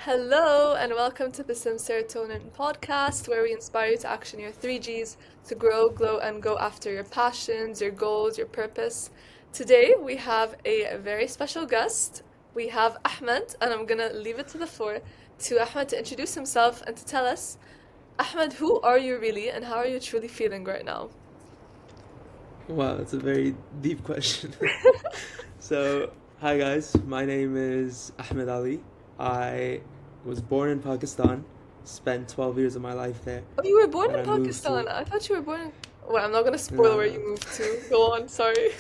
Hello, and welcome to the Simz Serotonin podcast, where we inspire you to action your three Gs to grow, glow, and go after your passions, your goals, your purpose. Today, we have a very special guest. We have Ahmed, and I'm gonna leave it to the floor to Ahmed to introduce himself and to tell us, Ahmed, who are you really, and how are you truly feeling right now? Wow, that's a very deep question. So, hi guys, my name is Ahmed Ali. I was born in Pakistan, spent 12 years of my life there. Oh, you were born Then in I moved Pakistan. to. I thought you were born in... Well, I'm not gonna spoil where No. you moved to. Go on, sorry.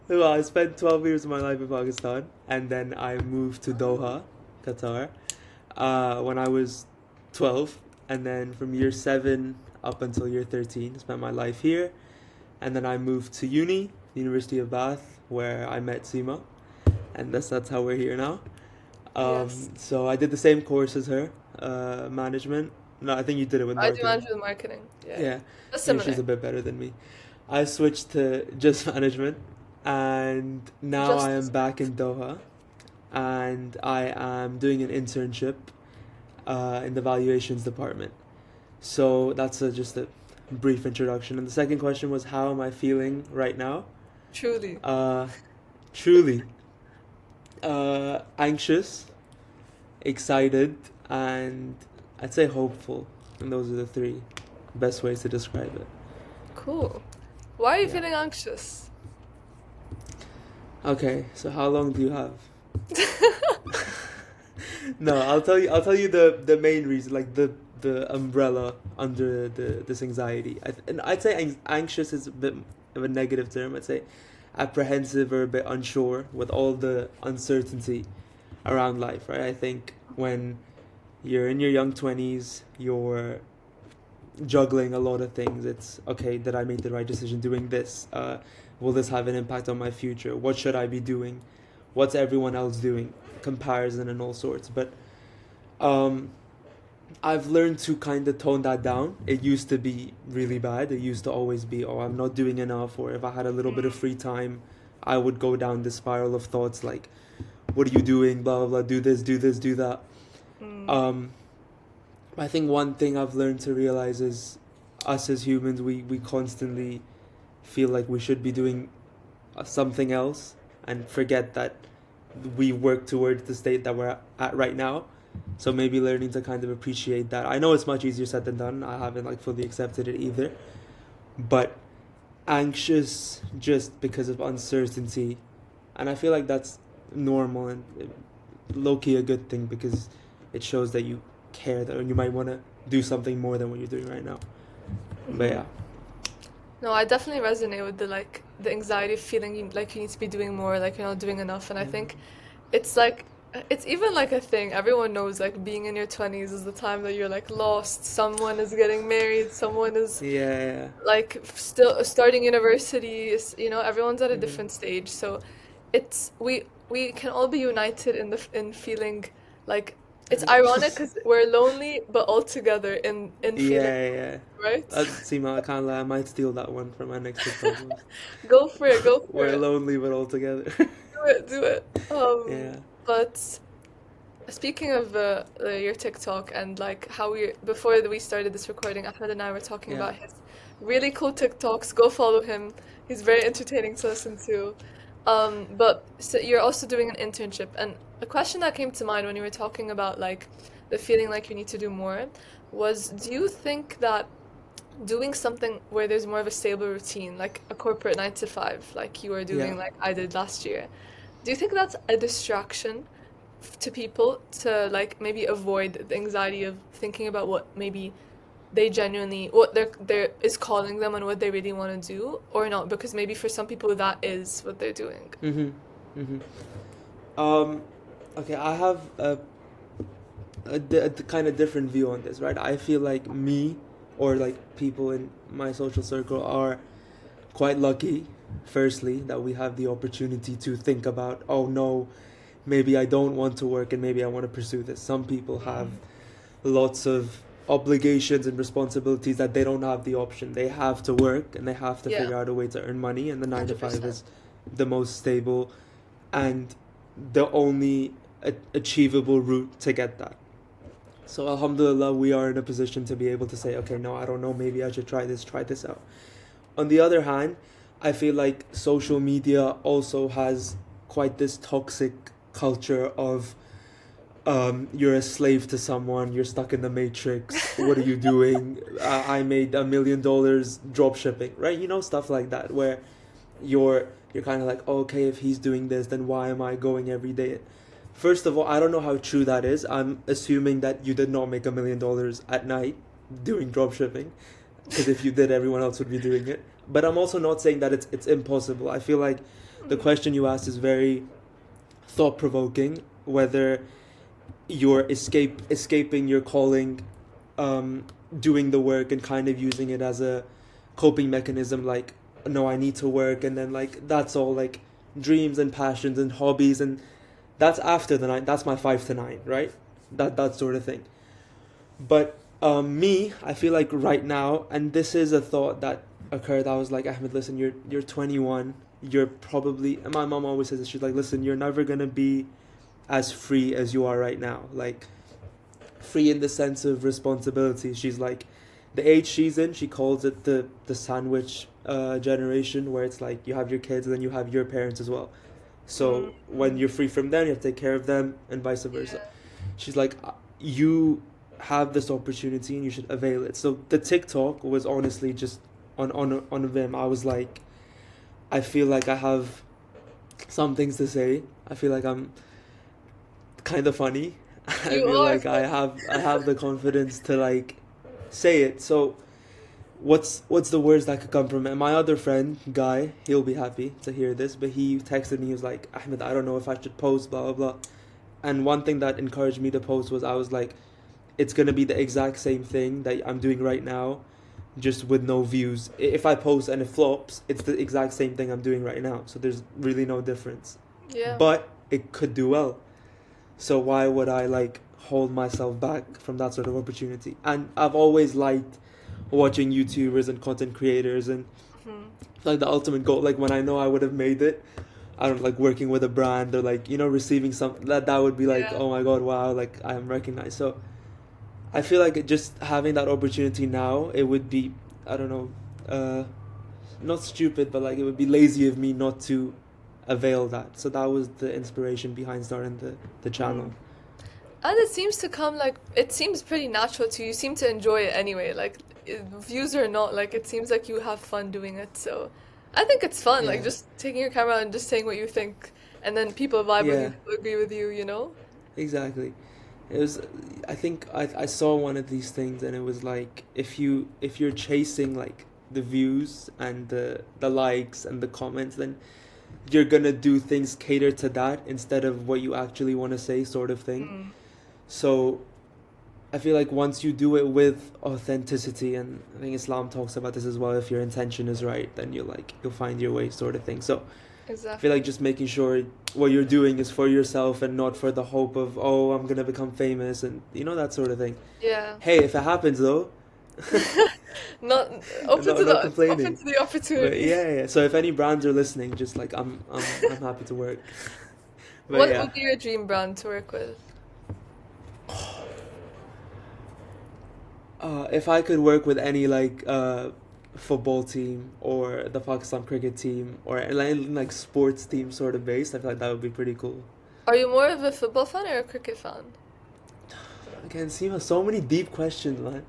Well, I spent 12 years of my life in Pakistan, and then I moved to Doha, Qatar, when I was 12. And then from year 7 up until year 13, spent my life here. And then I moved to uni, University of Bath, where I met Seema, and that's how we're here now. Yes. So I did the same course as her, management. No, I think you did it with I do marketing. management marketing. Yeah. Yeah, That's maybe she's similar. a bit better than me. I switched to just management, and now I am Justice. back in Doha, and I am doing an internship in the valuations department. So that's just a brief introduction. And the second question was, how am I feeling right now? Truly. Uh, Truly anxious, excited, and I'd say hopeful. And those are the three best ways to describe it. Cool. Why are you Yeah. feeling anxious? Okay, so how long do you have? No, I'll tell you. I'll tell you the main reason, like the umbrella under this anxiety. And I'd say anxious is a bit of a negative term. I'd say apprehensive or a bit unsure with all the uncertainty around life, right? I think when you're in your young 20s, you're juggling a lot of things. It's okay, did I make the right decision doing this? Will this have an impact on my future? What should I be doing? What's everyone else doing? Comparison and all sorts. But um, I've learned to kind of tone that down. It used to be really bad. It used to always be, oh, I'm not doing enough, or if I had a little bit of free time, I would go down this spiral of thoughts like, what are you doing? Blah, blah, blah, do this, do this, do that. Mm, Um, I think one thing I've learned to realize is us as humans, we constantly feel like we should be doing something else and forget that we work towards the state that we're at right now. So maybe learning to kind of appreciate that. I know it's much easier said than done. I haven't like fully accepted it either. But anxious just because of uncertainty. And I feel like that's normal and low key a good thing because it shows that you care that you might want to do something more than what you're doing right now. But mhm. yeah. No, I definitely resonate with the anxiety of feeling like you need to be doing more, like you're not doing enough. And I think it's like it's even like a thing. Everyone knows like being in your 20s is the time that you're like lost. Someone is getting married, someone is Yeah. like still starting university, everyone's at a Hmm. different stage. So it's we can all be united in feeling like it's ironic because we're lonely but all together in feeling Yeah, yeah. right. See, I can't lie. I might steal that one from my next TikTok post. Go for it, go for We're it. lonely but all together. Do it, do it. Yeah. But speaking of your TikTok and like how we before we started this recording, Ahmed and I were talking Yeah. about his really cool TikToks. Go follow him. He's very entertaining to listen to. But so you're also doing an internship, and a question that came to mind when you were talking about like the feeling like you need to do more was, do you think that doing something where there's more of a stable routine, like a corporate 9 to 5, like you were Yeah. doing, like I did last year, do you think that's a distraction to people to like maybe avoid the anxiety of thinking about what maybe they genuinely what there is calling them and what they really want to do or not? Because maybe for some people that is what they're doing. Mhm. Mhm. Um. Okay, I have a kind of different view on this, right? I feel like me or like people in my social circle are quite lucky, firstly, that we have the opportunity to think about, oh no, maybe I don't want to work and maybe I want to pursue this. Some people have lots of obligations and responsibilities that they don't have the option. They have to work and they have to Yeah, figure out a way to earn money, and the 9 to 5 100%. is the most stable and the only achievable route to get that. So alhamdulillah, we are in a position to be able to say, okay, no, I don't know, maybe I should try this out. On the other hand, I feel like social media also has quite this toxic culture of you're a slave to someone, you're stuck in the matrix, what are you doing? I made $1 million drop shipping, right? You know, stuff like that, where you're kind of like, okay, if he's doing this, then why am I going every day? First of all, I don't know how true that is. I'm assuming that you did not make $1 million at night doing drop shipping, because if you did, everyone else would be doing it. But I'm also not saying that it's impossible. I feel like the question you asked is very thought provoking, whether you're escaping your calling, doing the work and kind of using it as a coping mechanism, like, no, I need to work, and then like that's all like dreams and passions and hobbies, and that's after the 9. That's my 5 to 9, right? That sort of thing. But me, I feel like right now, and this is a thought that occurred. I was like, Ahmed, listen, you're 21. You're probably, and my mom always says this. She's like, listen, you're never gonna be as free as you are right now. Like, free in the sense of responsibility. She's like, the age she's in, she calls it the sandwich generation, where it's like you have your kids and then you have your parents as well. So when you're free from them, you have to take care of them, and vice versa. Yeah. She's like, you have this opportunity and you should avail it. So the TikTok was honestly just on a whim. I was like, I feel like I have some things to say. I feel like I'm kind of funny. I You feel are like I have the confidence to like say it. So what's the words that could come from it? My other friend, Guy, he'll be happy to hear this, but he texted me, he was like, Ahmed, I don't know if I should post, blah, blah, blah. And one thing that encouraged me to post was, I was like, it's going to be the exact same thing that I'm doing right now, just with no views. If I post and it flops, it's the exact same thing I'm doing right now. So there's really no difference. Yeah. But it could do well. So why would I like hold myself back from that sort of opportunity? And I've always liked watching YouTubers and content creators, and like the ultimate goal, like when I know I would have made it, I don't like working with a brand or like, you know, receiving something that would be like, Yeah. oh my God, wow, like I am recognized. So I feel like just having that opportunity now, it would be, I don't know, not stupid, but like it would be lazy of me not to avail that. So that was the inspiration behind starting the channel. And it seems to come like, it seems pretty natural to you. You seem to enjoy it anyway. Like, views or not, like, it seems like you have fun doing it. So I think it's fun, like, Yeah. just taking your camera and just saying what you think. And then people vibe with you, Yeah, people agree with you, you know? exactly. It was, I think I saw one of these things, and it was like, if you're chasing like the views and the likes and the comments, then you're gonna do things cater to that instead of what you actually want to say, sort of thing. So I feel like once you do it with authenticity, and I think Islam talks about this as well, if your intention is right, then you'll find your way, sort of thing. So I feel Exactly. like just making sure what you're doing is for yourself and not for the hope of, oh, I'm gonna become famous, and you know, that sort of thing. Yeah. Hey, if it happens though, Not I'm open to not open complaining. to the But opportunity. yeah. So if any brands are listening, just like I'm happy to work. But What yeah. would be your dream brand to work with? If I could work with any like football team or the Pakistan cricket team or like sports team sort of based, I feel like that would be pretty cool. Are you more of a football fan or a cricket fan? Again, Seema, so many deep questions, man.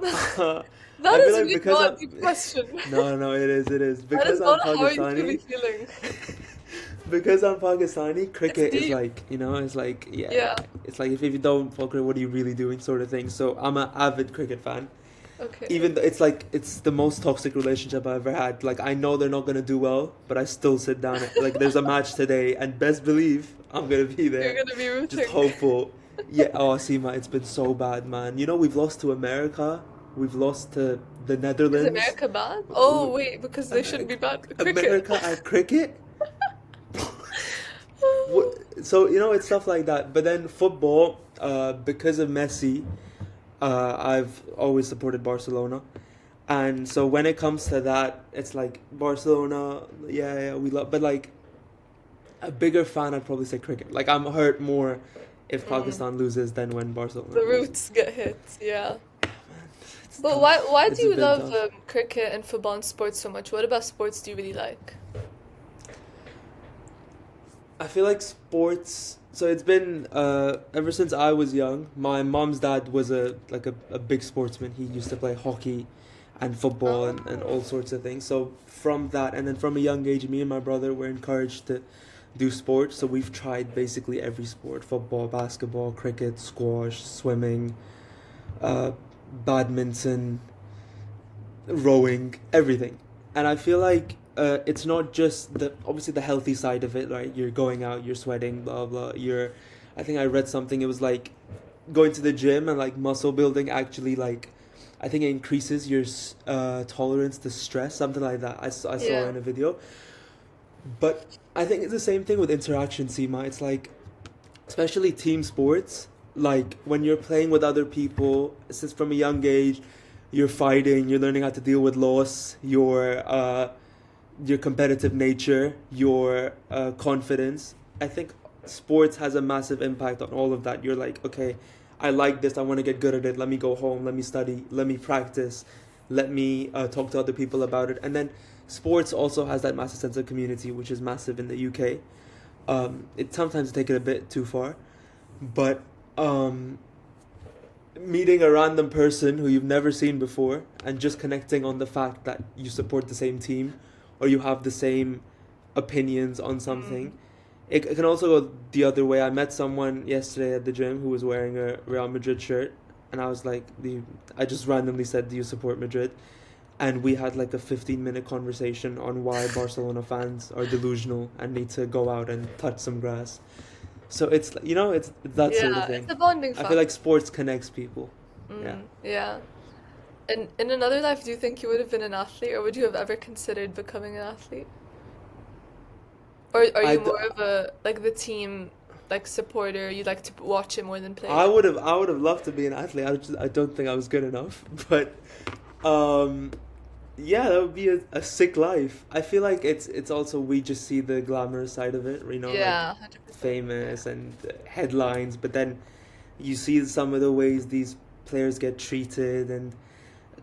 I That feel is like really because not I'm a deep question. no, it is That is because I'm not how you should be Pakistani. feeling. Because I'm Pakistani, It's cricket is deep. like, you know, it's like, yeah, Yeah. it's like if you don't fuck cricket, what are you really doing, sort of thing. So I'm an avid cricket fan. Okay. Even though it's like it's the most toxic relationship I've ever had. Like I know they're not gonna do well, but I still sit down. Like there's a match today, and best believe I'm gonna be You're there, gonna be just rooting. hopeful. Yeah. Oh, Seema, it's been so bad, man. You know, we've lost to America. We've lost to the Is Netherlands. America bad? Oh, We- wait, because they shouldn't be bad at cricket. America at cricket. So you know, it's stuff like that. But then football, because of Messi, I've always supported Barcelona. And so when it comes to that, it's like Barcelona, yeah, we love, but like a bigger fan, I'd probably say cricket. Like I'm hurt more If Mm. Pakistan loses, then when Barcelona The loses. roots get hit, yeah. It's But tough. why do It's a you bit love tough. cricket and football and sports so much? What about sports do you really like? I feel like sports. So it's been ever since I was young. My mom's dad was a big sportsman. He used to play hockey, and football and Oh. all sorts of things. So from that, and then from a young age, me and my brother were encouraged to do sports. So we've tried basically every sport: football, basketball, cricket, squash, swimming, uh, badminton, rowing, everything. And I feel like it's not just the obviously the healthy side of it, right? You're going out, you're sweating, blah blah. I think I read something. It was like going to the gym and like muscle building actually like, I think it increases your tolerance to stress, something like that. I saw Yeah. in a video. But I think it's the same thing with interaction, Seema. It's like, especially team sports, like when you're playing with other people, since from a young age, you're fighting, you're learning how to deal with loss, your competitive nature, your confidence. I think sports has a massive impact on all of that. You're like, okay, I like this, I want to get good at it, let me go home, let me study, let me practice, let me talk to other people about it. And then sports also has that massive sense of community, which is massive in the UK. It sometimes take it a bit too far, but um, meeting a random person who you've never seen before and just connecting on the fact that you support the same team or you have the same opinions on something. Mm. It can also go the other way. I met someone yesterday at the gym who was wearing a Real Madrid shirt, and I was like, I just randomly said, "Do you support Madrid?" And we had like a 15-minute conversation on why Barcelona fans are delusional and need to go out and touch some grass. So it's that sort of Yeah, it's thing. a bonding I feel factor. like sports connects people. Yeah. Yeah. And in another life, do you think you would have been an athlete, or would you have ever considered becoming an athlete? Or are I, you d- more of a like the team like supporter? You like to watch it more than play I it? would have loved to be an athlete. I don't think I was good enough. But um, yeah, that would be a sick life. I feel like it's also, we just see the glamorous side of it, like Yeah, 100%. famous and headlines, but then you see some of the ways these players get treated and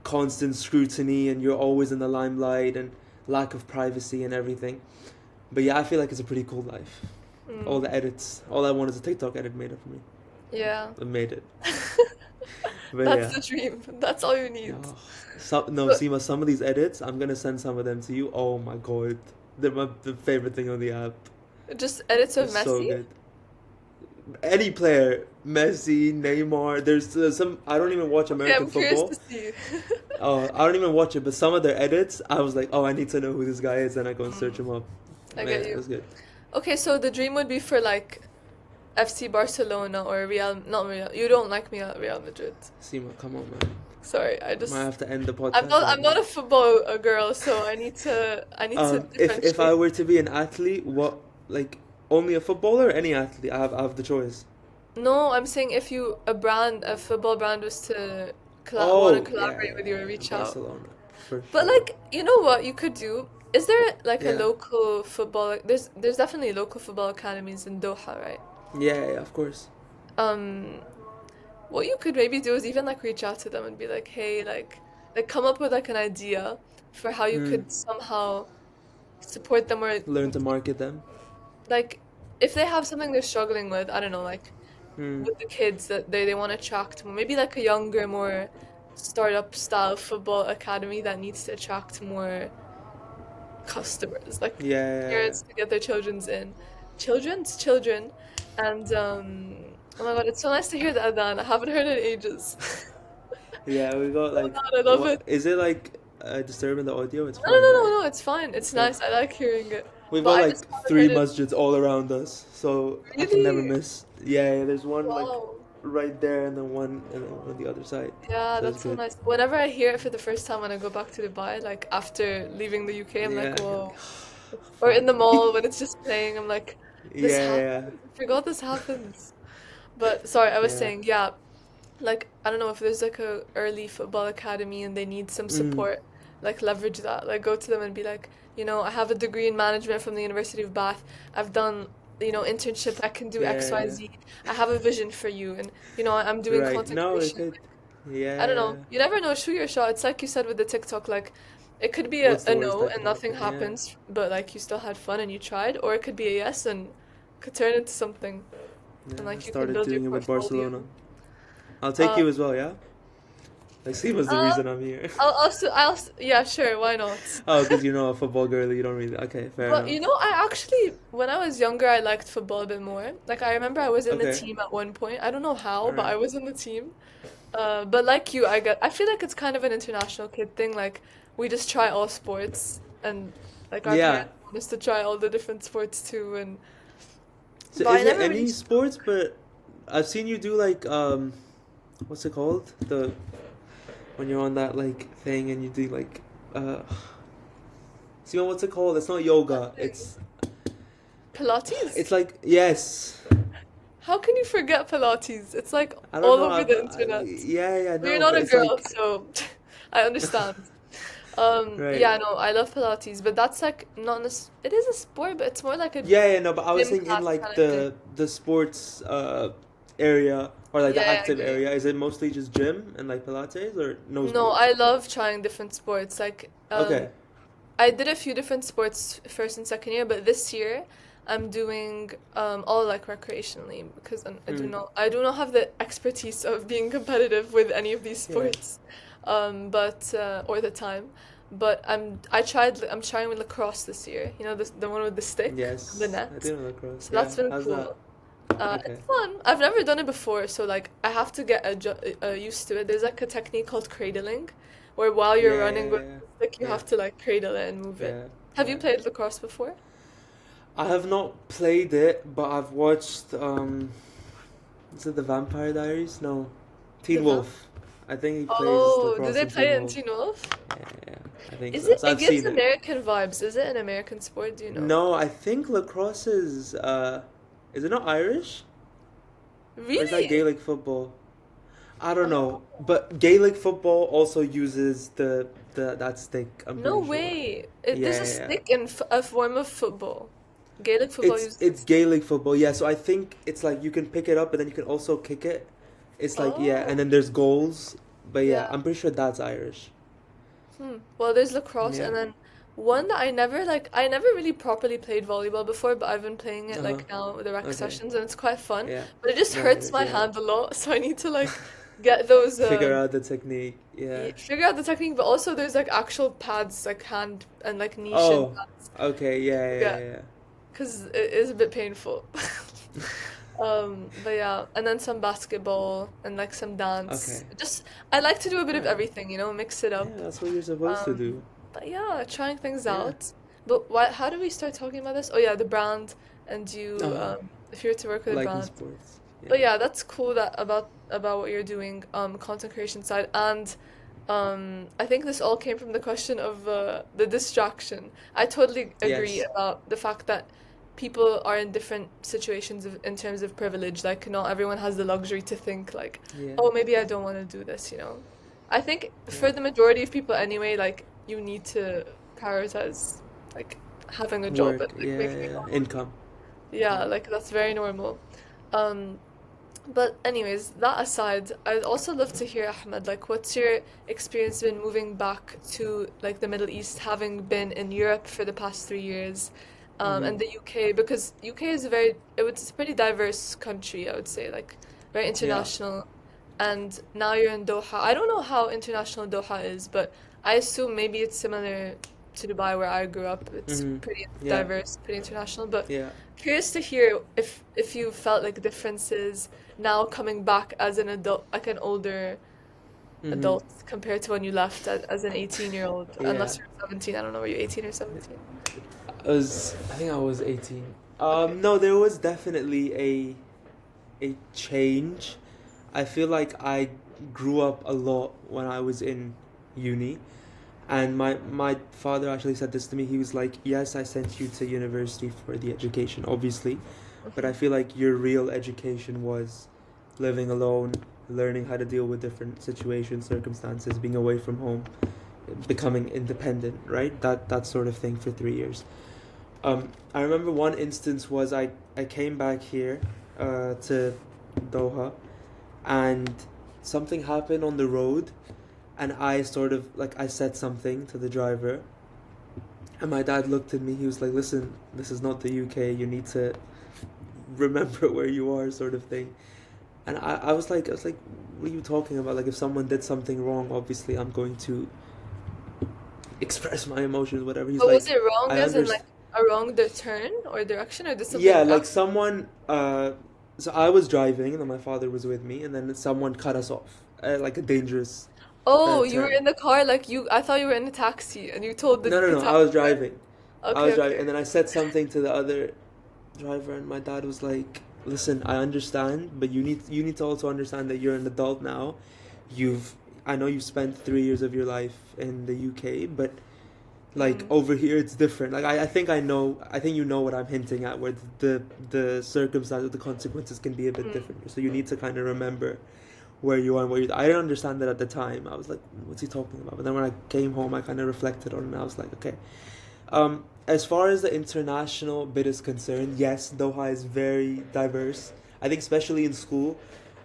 constant scrutiny, and you're always in the limelight and lack of privacy and everything. But yeah, I feel like it's a pretty cool life. All Mm, the edits, all I want is a TikTok edit made up for me. yeah. I made it. But That's yeah. the dream. That's all you need. Yeah. No, But Seema, some of these edits, I'm gonna send some of them to you. Oh my god. They're the favorite thing on the app. just edits They're of so Messi? good. Any player, Messi, Neymar, there's some, I don't even watch Okay, American I'm curious football. to see. Oh, I don't even watch it, but some of their edits, I was like, oh, I need to know who this guy is, and I go and search Mm, him up. I Man, get it you. was good. Okay, so the dream would be for like FC Barcelona or Real, not Real. You don't like me at Real Madrid. Seema, come on, man. Sorry, Might have to end the I'm podcast not right I'm not now. a football girl, so I need to If I differentiate. were to be an athlete, what, like, only a footballer or any athlete? I have the choice. No, I'm saying if you a football brand was to want to Oh, yeah, collaborate with you or yeah, reach out. Barcelona, for But sure. like, you know what you could do? Is there like a Yeah. local football there's definitely local football academies in Doha, right? Yeah, yeah, of course. Um, what you could maybe do is even like reach out to them and be like, "Hey, like come up with like an idea for how you Mm. could somehow support them or Learn to market them. like if they have something they're struggling with, I don't know, like Mm. with the kids that they want to attract more, maybe like a younger, more startup style football academy that needs to attract more customers, like Yeah, yeah, yeah. parents to get their children, and oh my God, it's so nice to hear the adhan. I haven't heard it in ages. Yeah, we got Oh like, God, I love what it. is it like? Disturbing the audio? It's No, no, fine, no, right? no, no, it's fine. It's Okay. nice. I like hearing it, We've but got I just like haven't three heard it. masjids all around us, so I can never Really? miss. Yeah, yeah, there's one like Wow. right there, and then one on the other side. Yeah, So it's that's so good. nice. Whenever I hear it for the first time when I go back to Dubai, like after leaving the UK, I'm like, Yeah, you're like, whoa. Or in the finally. mall when it's just playing, I'm like, this Yeah, happens. yeah. I forgot this happens. But sorry, I was Yeah. saying, yeah, like I don't know if there's like a early football academy and they need some Mm. support, like leverage that. Like go to them and be like, I have a degree in management from the University of Bath. I've done internship, I can do X, Y, Yeah. Z. I have a vision for you, and I'm doing Right. content No, it creation. could. I don't know. Yeah. You never know. Shoot your shot. It's like you said with the TikTok, like it could be a, What's a the worst no that and could nothing happen? Yeah. happens, but like you still had fun and you tried, or it could be a yes and could turn into something, Yeah. and I like you could started build your doing it with portfolio. Barcelona. I'll take Uh, you as well. Yeah. Like, see, was the uh, reason I'm here. yeah, sure, why not? Oh, because you're not a football girly. You don't really. Okay, fair But enough. I actually, when I was younger, I liked football a bit more. Like I remember I was in the Okay. team at one point. I don't know how, All but right. I was in the team. But like you, I feel like it's kind of an international kid thing. Like we just try all sports, and like our Yeah. parents want us to try all the different sports too. And So but I is it never really any sports? stuck. But I've seen you do like what's it called? The when you're on that like thing and you do like uh, see what's it called? It's not What yoga. thing? Pilates? It's like yes. How can you forget Pilates? It's like I don't all know. over the internet. Yeah, Well, you're no, not but a it's girl, like so I understand. right. Yeah, no, I love Pilates, but that's like not it is a sport, but it's more like a Yeah, no, but I was gym saying in class like kind of thing. the sports area or like the Yeah, I active get you. area. Is it mostly just gym and like Pilates or no No, sports? I love trying different sports. Like, Okay. I did a few different sports first and second year, but this year I'm doing all like recreationally because Mm. I do not have the expertise of being competitive with any of these Yeah. sports, but or the time. But I'm trying with lacrosse this year. You know, the one with the stick and the Yes, I net. do know lacrosse. So Yeah, that's been how's that? cool. Okay. It's fun. I've never done it before, so like I have to get used to it. There's like a technique called cradling, where while you're Yeah, running yeah, with yeah, the stick, you yeah, have to like cradle it and move it. yeah, Have you yeah. played lacrosse before? I have not played it, but I've watched. Is it the Vampire Diaries? No, The Teen vamp? Wolf. I think he plays Oh, do lacrosse they in play Teen it in Wolf. Teen Wolf? Yeah, yeah, I think Is so. it? So It I've gives seen it. American vibes. Is it an American sport? Do you know? No, I think lacrosse is it not Irish? Or is that Really? Gaelic football? I don't know. Oh, But Gaelic football also uses the that stick, I'm no pretty sure. way. There's Yeah, a yeah, yeah. stick in a form of football. Gaelic football uses a It's stick. Gaelic football, yeah. So I think it's like you can pick it up and then you can also kick it. It's like yeah, and Oh, then there's goals. But yeah, yeah. I'm pretty sure that's Irish. Well, there's lacrosse, Yeah. and then one that I never really properly played volleyball before, but I've been playing it Uh-huh. like now with the rec Okay. sessions, and it's quite fun. Yeah. But it just No, it hurts is. my Yeah. hand a lot, so I need to like get those Figure out the technique. Yeah. figure out the technique. But also, there's like actual pads, like hand and like knee shin Oh. pads Okay. Yeah. to Yeah. get Yeah. because it is a bit painful. But yeah, and then some basketball and like some dance. Okay. Just I like to do a bit of Yeah. everything, mix it Yeah. up. That's what you're supposed to Um, do. but yeah, trying things Yeah. out. But why? How do we start talking about this? Oh yeah, the brand and you. Uh-huh. If you were to work with a Liking brand. sports. But Yeah. yeah, that's cool that about what you're doing, content creation side, and I think this all came from the question of the distraction. I totally agree Yes. about the fact that people are in different situations in terms of privilege. Like, not everyone has the luxury to think like, Yeah. oh, maybe I don't want to do this. I think Yeah. for the majority of people anyway, like you need to prioritize like having a job Work. and like Yeah. making Yeah, a yeah. lot of money. Income. Yeah, Yeah. like that's very normal. Um, but anyways, that aside, I'd also love to hear Ahmed, like what's your experience been moving back to like the Middle East, having been in Europe for the past 3 years, Mm-hmm. and the UK, because UK is it's a pretty diverse country, I would say, like very Yeah. international. And now you're in Doha. I don't know how international Doha is, but I assume maybe it's similar to Dubai where I grew up. It's Mm-hmm. pretty Yeah. diverse, pretty international. But Yeah. curious to hear if you felt like differences now coming back as an adult, like an older Mm-hmm. adult compared to when you left as an 18-year-old, Yeah. unless you're 17. I don't know, were you 18 or 17? I think I was 18. No, there was definitely a change. I feel like I grew up a lot when I was in uni. And my father actually said this to me. He was like, "Yes, I sent you to university for the education, obviously, but I feel like your real education was living alone, learning how to deal with different situations, circumstances, being away from home, becoming independent, right? That sort of thing for 3 years." I remember one instance was I came back here to Doha, and something happened on the road, and I sort of like I said something to the driver, and my dad looked at me. He was like, "Listen, this is not the UK. You need to remember where you are," sort of thing. And I was like, "What are you talking about? Like, if someone did something wrong, obviously I'm going to express my emotions, whatever." He's But was like, it wrong "I as in like understand." a wrong the turn or direction or did something Yeah, happen? like someone. So I was driving, and then my father was with me, and then someone cut us off, like a dangerous Oh, you were turn. in the car like you I thought you were in a taxi and you told No, no, the no. taxi I was driver. driving. I Okay, was driving, okay. and then I said something to the other driver, and my dad was like, "Listen, I understand, but you need to also understand that you're an adult now. You've I know you've spent 3 years of your life in the UK, but like Mm, over here it's different. Like I think I think you know what I'm hinting at, where the circumstances, the consequences can be a bit mm. different. So you need to kind of remember where you are and where you. I didn't understand that at the time. I was like, what's he talking about? But then when I came home, I kind of reflected on it, and I was like, okay. As far as the international bit is concerned, yes, Doha is very diverse. I think especially in school,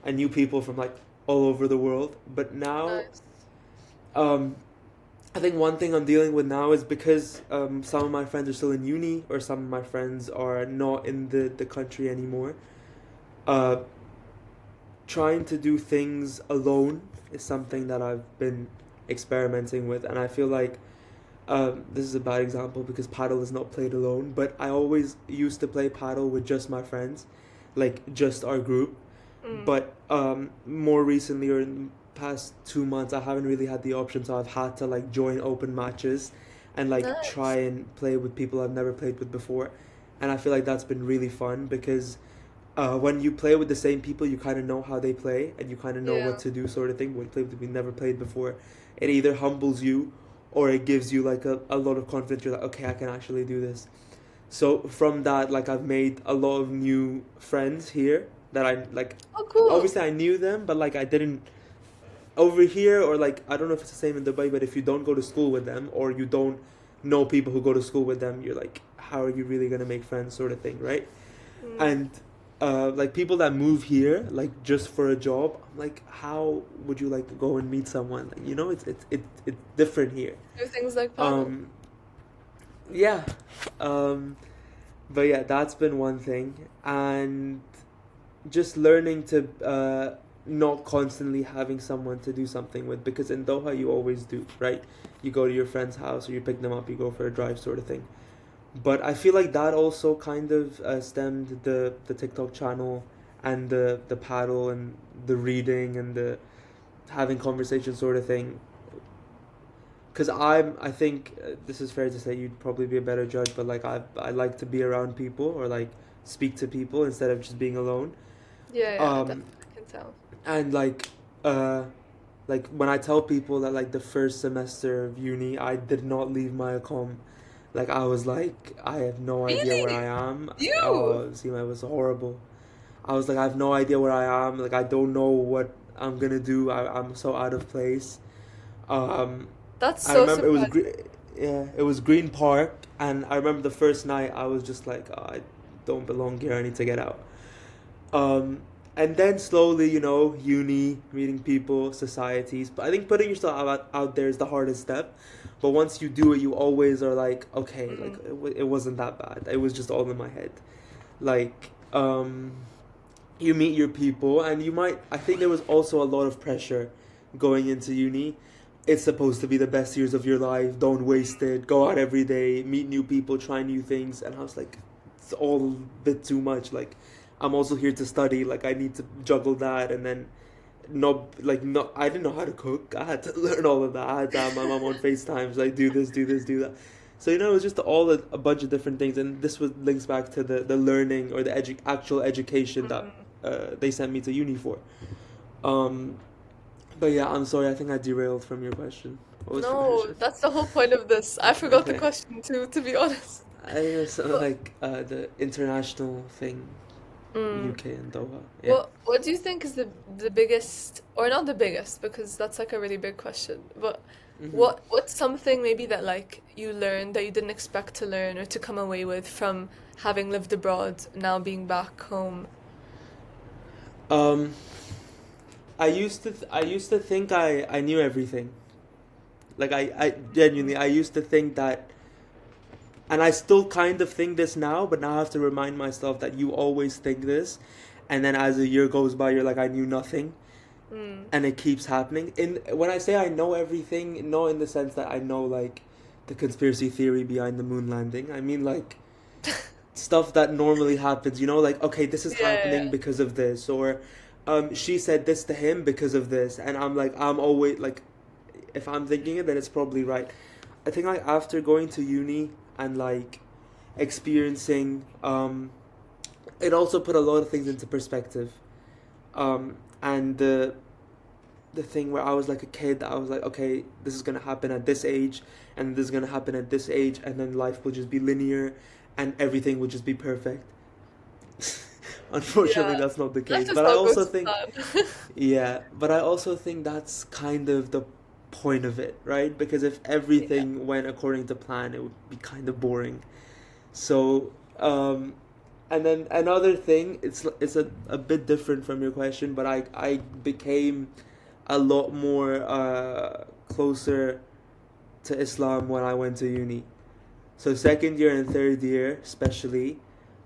I knew people from like all over the world. But now, Nice. um, I think one thing I'm dealing with now is because some of my friends are still in uni, or some of my friends are not in the country anymore. Uh, Trying to do things alone is something that I've been experimenting with, and I feel like this is a bad example because paddle is not played alone, but I always used to play paddle with just my friends, like just our group. Mm. But more recently, or in the past 2 months, I haven't really had the option, so I've had to like join open matches and like try Nice. and play with people I've never played with before. And I feel like that's been really fun because when you play with the same people, you kind of know how they play and you kind of know what Yeah. to do, sort of thing. When you play with people you never played before, it either humbles you or it gives you like a lot of confidence. You're like, okay, I can actually do this. So from that, like I've made a lot of new friends here that I like. Oh, cool. Obviously, I knew them, but like I didn't over here, or like I don't know if it's the same in Dubai. But if you don't go to school with them, or you don't know people who go to school with them, you're like, how are you really gonna make friends, sort of thing, right? Mm. And like people that move here like just for a job, I'm like, how would you like to go and meet someone? Like, it's different here. Do things like paddle. Um, yeah. Um, but yeah, that's been one thing, and just learning to not constantly having someone to do something with, because in Doha you always do, right? You go to your friend's house or you pick them up, you go for a drive, sort of thing. But I feel like that also kind of stemmed the TikTok channel and the paddle and the reading and the having conversation, sort of thing. Because I think this is fair to say, you'd probably be a better judge, but like I like to be around people or like speak to people instead of just being alone. Yeah, yeah, Um, definitely I can tell. and uh, like when I tell people that like the first semester of uni, I did not leave my accom. Like I was like, I have no idea where I Really? am. You? Oh, see, it was horrible. I was like, I have no idea where I am. Like I don't know what I'm gonna do. I'm so out of place. Um, That's I so remember surprising. yeah, it was Green Park, and I remember the first night I was just like, oh, I don't belong here. I need to get out. Um, and then slowly, uni, meeting people, societies. But I think putting yourself out there is the hardest step. But once you do it, you always are like, okay, like Mm. it wasn't that bad. It was just all in my head. Like, you meet your people, and you might. I think there was also a lot of pressure going into uni. It's supposed to be the best years of your life. Don't waste it. Go out every day, meet new people, try new things. And I was like, it's all a bit too much. Like, I'm also here to study. Like, I need to juggle that, and then not. I didn't know how to cook. I had to learn all of that. I had to have my mom on FaceTime. Like, do this, do this, do that. So it was just a bunch of different things, and this was links back to the learning or the actual education that Mm. they sent me to uni for. Um, but yeah, I'm sorry. I think I derailed from your question. What was your No, question? that's the whole point of this. I forgot the Okay. question too, to be honest. I think it was something But like the international thing. Mm. UK and Doha. Yeah. What do you think is the biggest, or not the biggest, because that's like a really big question, but Hmm. what's something maybe that like you learned that you didn't expect to learn or to come away with from having lived abroad, now being back home? Um, I used to think I knew everything. Like I genuinely I used to think that, and I still kind of think this now, but now I have to remind myself that you always think this, and then as a year goes by, you're like, I knew nothing, Mm. and it keeps happening. In when I say I know everything, not in the sense that I know like the conspiracy theory behind the moon landing. I mean like stuff that normally happens. You know, like okay, this is Yeah, happening because of this, or she said this to him because of this, and I'm like, I'm always like, if I'm thinking it, then it's probably right. I think like after going to uni and like experiencing, it also put a lot of things into perspective. And the thing where I was like a kid, I was like, okay, this is gonna happen at this age, and this is gonna happen at this age, and then life will just be linear, and everything will just be perfect. Unfortunately, yeah. that's not the Life case. does But I not go also to think, plan. yeah, but I also think that's kind of the point of it, right? Because if Yeah. everything went according to plan, it would be kind of boring. So, and then another thing, it's a bit different from your question, but I became a lot more closer to Islam when I went to uni. So second year and third year, especially,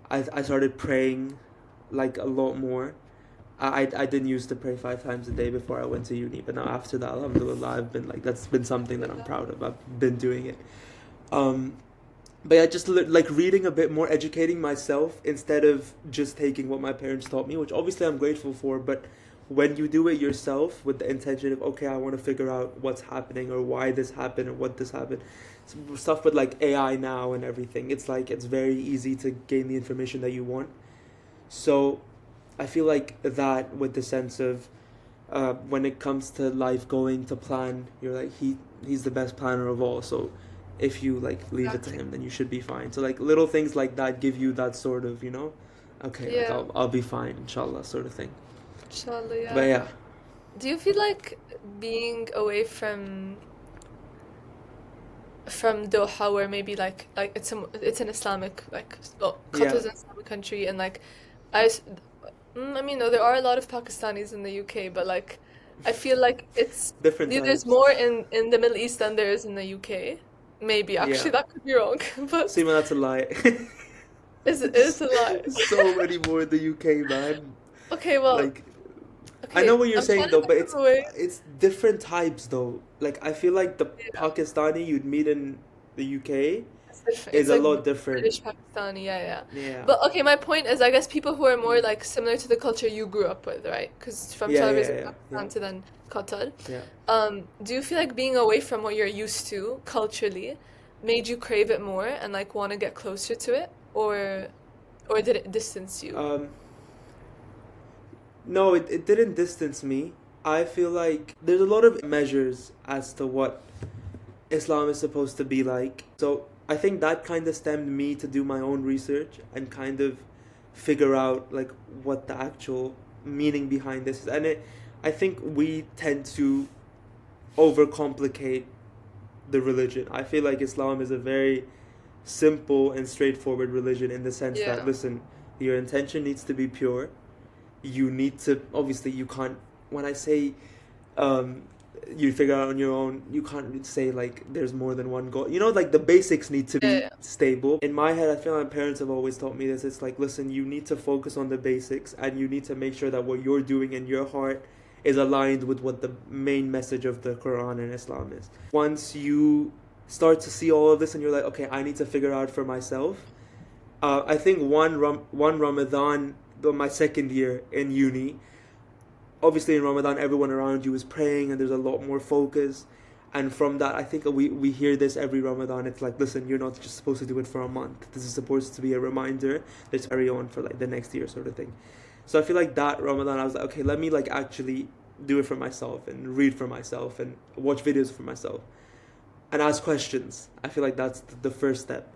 I started praying like a lot more. I didn't used to pray 5 times a day before I went to uni, but now after that, alhamdulillah, I've been like that's been something that I'm proud of. I've been doing it. Um, but yeah, just like reading a bit more, educating myself instead of just taking what my parents taught me, which obviously I'm grateful for. But when you do it yourself with the intention of okay, I want to figure out what's happening or why this happened or what this happened, stuff with like AI now and everything, it's like it's very easy to gain the information that you want. So I feel like that with the sense of when it comes to life going to plan, you're like he's the best planner of all. So if you like leave it to Exactly. him, then you should be fine. So like little things like that give you that sort of okay, like Yeah. I'll be fine, inshallah, sort of thing. Inshallah, But yeah. yeah, Do you feel like being away from Doha, where maybe like it's an Islamic like yeah, Qatar's an Islamic country, and like I s- I mean, no, there are a lot of Pakistanis in the UK, but like I feel like different there's types. more in the Middle East than there is in the UK. Maybe Yeah, actually that could be wrong, but Seema, that's a lie. it's a lie. So many more in the UK, man. Okay, well, Like I know okay, what you're I'm trying saying to though, think but of a way. it's different types though. Like I feel like the Yeah, Pakistani you'd meet in the UK it's different. is It's a like lot different. British Pakistani, yeah, yeah. Yeah. But okay, my point is, I guess people who are more Mm. like similar to the culture you grew up with, right? Because from Yeah, yeah, television yeah, yeah, Pakistan to then Qatar. yeah. Do you feel like being away from what you're used to culturally made you crave it more and like want to get closer to it, or did it distance you? Um, no, it didn't distance me. I feel like there's a lot of measures as to what Islam is supposed to be like. So I think that kind of stemmed me to do my own research and kind of figure out like what the actual meaning behind this is. And I think we tend to overcomplicate the religion. I feel like Islam is a very simple and straightforward religion in the sense that Yeah. listen, your intention needs to be pure. You need to obviously you can't when I say um you figure out on your own, you can't say like there's more than one goal. You know, like the basics need to Yeah, be yeah. stable. In my head, I feel like my parents have always taught me this. It's like, listen, you need to focus on the basics and you need to make sure that what you're doing in your heart is aligned with what the main message of the Quran and Islam is. Once you start to see all of this and you're like, okay, I need to figure out for myself. I think one Ramadan, though my second year in uni, obviously in Ramadan everyone around you is praying and there's a lot more focus. And from that, I think we hear this every Ramadan. It's like, listen, you're not just supposed to do it for a month. This is supposed to be a reminder that's carry on for like the next year, sort of thing. So I feel like that Ramadan, I was like, okay, let me like actually do it for myself and read for myself and watch videos for myself and ask questions. I feel like that's the first step.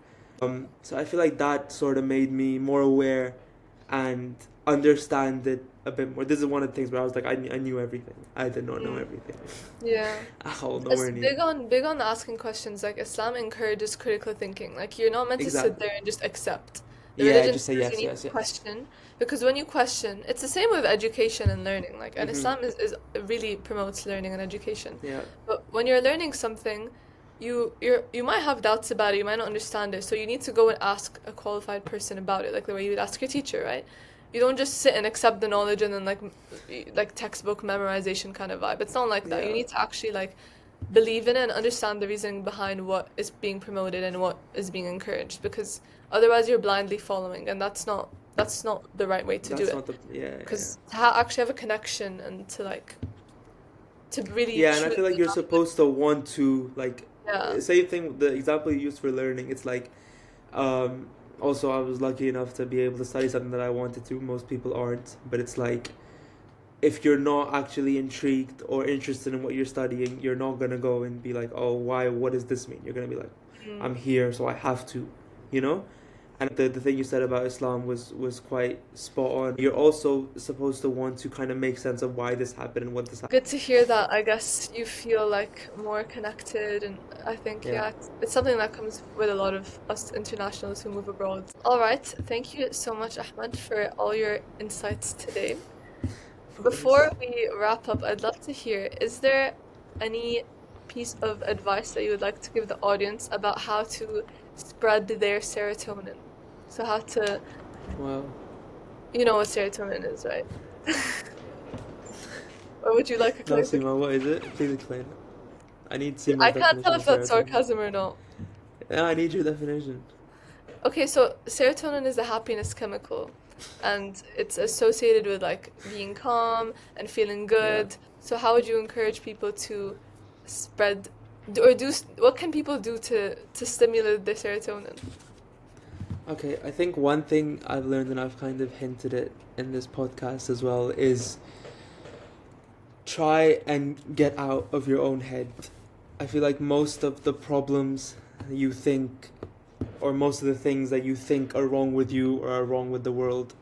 So I feel like that sort of made me more aware and understand it a bit more. This is one of the things where I was like, I knew everything. I did not know Mm. everything. Yeah. Oh, It's nowhere near. big on asking questions. Like Islam encourages critical thinking. Like you're not meant to sit Exactly. there and just accept. The Yeah, religion just say says you yes, need to yes, yes. question because when you question, it's the same with education and learning. Like and Mm-hmm. Islam is really promotes learning and education. Yeah, But when you're learning something, you might have doubts about it, you might not understand it, so you need to go and ask a qualified person about it, like the way you would ask your teacher, right? You don't just sit and accept the knowledge and then like textbook memorization kind of vibe. It's not like that. You yeah. need to actually like believe in it and understand the reasoning behind what is being promoted and what is being encouraged because otherwise you're blindly following and that's not the right way to do That's it not the. Yeah, yeah. because to actually have a connection and to like to really Yeah, and I feel like truly you're supposed to want to like yeah. same thing. The example you used for learning, it's like um, also I was lucky enough to be able to study something that I wanted to. Most people aren't, but it's like if you're not actually intrigued or interested in what you're studying, you're not gonna go and be like, oh, why? What does this mean? You're gonna be like, Mm. I'm here, so I have to, you know. And the thing you said about Islam was quite spot on. You're also supposed to want to kind of make sense of why this happened and what this happened. Good to hear that. I guess you feel like more connected, and I think, Yeah. yeah, it's something that comes with a lot of us internationals who move abroad. All right. Thank you so much, Ahmed, for all your insights today. Of Before course. we wrap up, I'd love to hear, is there any piece of advice that you would like to give the audience about how to spread their serotonin? So how to, Wow. you know what serotonin is, right? Or would you like a No, clarification? Seema, what is it? Please explain. I need Seema's I can't tell definition of if that's serotonin. sarcasm or not. Yeah, I need your definition. Okay, so serotonin is a happiness chemical, and it's associated with like being calm and feeling Yeah. good. So how would you encourage people to spread or what can people do to stimulate their serotonin? Okay, I think one thing I've learned, and I've kind of hinted it in this podcast as well, is try and get out of your own head. I feel like most of the problems you think, or most of the things that you think are wrong with you or are wrong with the world,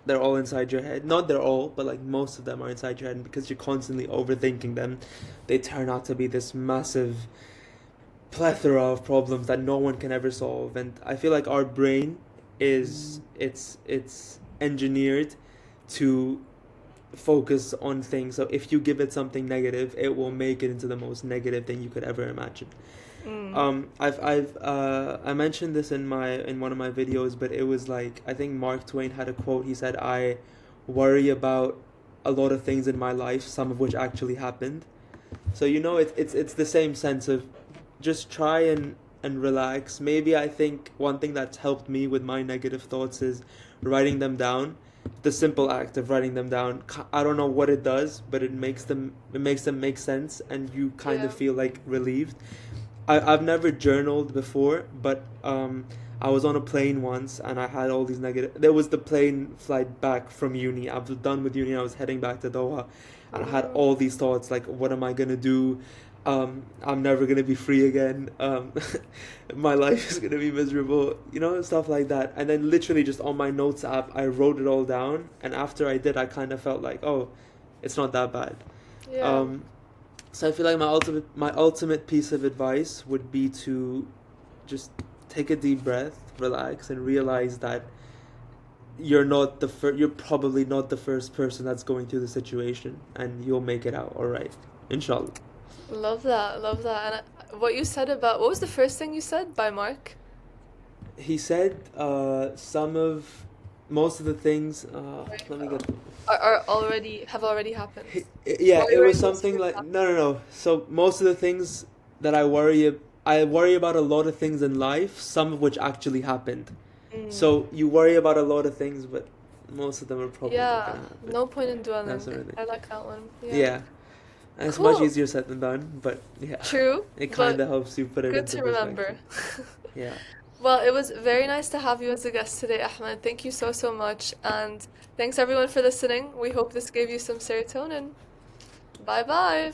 they're all inside your head. Not they're all, but like most of them are inside your head. And because you're constantly overthinking them, they turn out to be this massive plethora of problems that no one can ever solve. And I feel like our brain is it's engineered to focus on things. So if you give it something negative, it will make it into the most negative thing you could ever imagine. Mm. I mentioned this in one of my videos, but it was like I think Mark Twain had a quote. He said, "I worry about a lot of things in my life, some of which actually happened." So it's the same sense of just try and relax. Maybe I think one thing that's helped me with my negative thoughts is writing them down. The simple act of writing them down. I don't know what it does, but it makes them make sense, and you kind Yeah. of feel like relieved. I've never journaled before, but I was on a plane once and I had all these negative. There was the plane flight back from uni. I was done with uni. I was heading back to Doha, and I had Mm. all these thoughts like, what am I gonna do? I'm never gonna be free again. My life is gonna be miserable. Stuff like that. And then literally just on my notes app, I wrote it all down. And after I did, I kind of felt like, oh, it's not that bad. Yeah. Um, so I feel like my ultimate piece of advice would be to just take a deep breath, relax, and realize that you're probably not the first person that's going through the situation, and you'll make it out all right, inshallah. Love that. Love that. And what you said about what was the first thing you said by Mark? He said most of the things. Let me get. Are already have already happened. Yeah, Or it you were was in this something first like half. no. So most of the things that I worry about a lot of things in life, some of which actually happened. Mm. So you worry about a lot of things, but most of them are probably not Yeah. gonna happen. No point in That dwelling. sort of thing. I like that one. Yeah. Yeah, and it's much Cool. easier said than done, but yeah, True, it kind but of helps you put it good into to remember. perspective. Yeah, Well, it was very nice to have you as a guest today, Ahmed. Thank you so, so much. And thanks everyone for listening. We hope this gave you some serotonin. Bye bye.